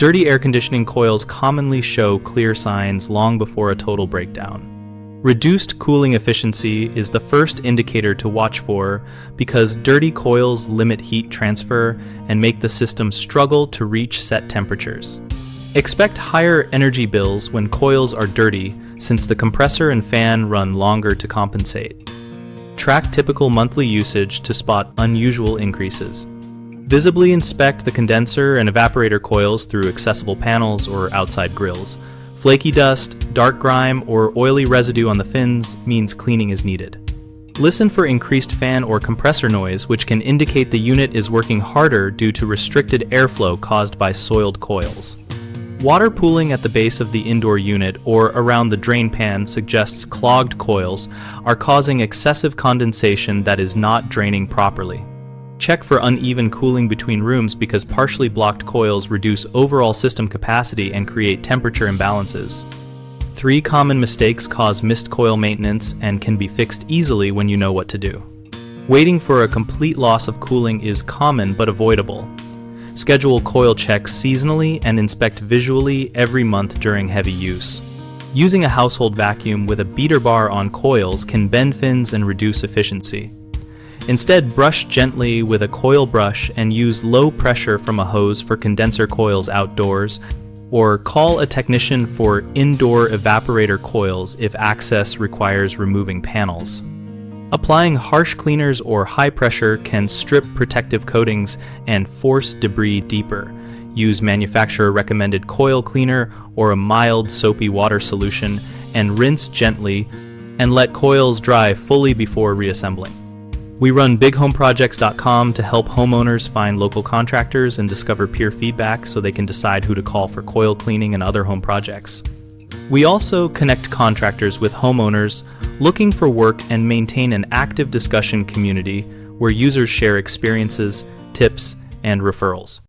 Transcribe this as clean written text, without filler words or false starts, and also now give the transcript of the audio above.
Dirty air conditioning coils commonly show clear signs long before a total breakdown. Reduced cooling efficiency is the first indicator to watch for because dirty coils limit heat transfer and make the system struggle to reach set temperatures. Expect higher energy bills when coils are dirty since the compressor and fan run longer to compensate. Track typical monthly usage to spot unusual increases. Visibly inspect the condenser and evaporator coils through accessible panels or outside grills. Flaky dust, dark grime, or oily residue on the fins means cleaning is needed. Listen for increased fan or compressor noise, which can indicate the unit is working harder due to restricted airflow caused by soiled coils. Water pooling at the base of the indoor unit or around the drain pan suggests clogged coils are causing excessive condensation that is not draining properly. Check for uneven cooling between rooms because partially blocked coils reduce overall system capacity and create temperature imbalances. 3 common mistakes cause missed coil maintenance and can be fixed easily when you know what to do. Waiting for a complete loss of cooling is common but avoidable. Schedule coil checks seasonally and inspect visually every month during heavy use. Using a household vacuum with a beater bar on coils can bend fins and reduce efficiency. Instead, brush gently with a coil brush and use low pressure from a hose for condenser coils outdoors, or call a technician for indoor evaporator coils if access requires removing panels. Applying harsh cleaners or high pressure can strip protective coatings and force debris deeper. Use manufacturer-recommended coil cleaner or a mild soapy water solution and rinse gently and let coils dry fully before reassembling. We run bighomeprojects.com to help homeowners find local contractors and discover peer feedback so they can decide who to call for coil cleaning and other home projects. We also connect contractors with homeowners looking for work and maintain an active discussion community where users share experiences, tips, and referrals.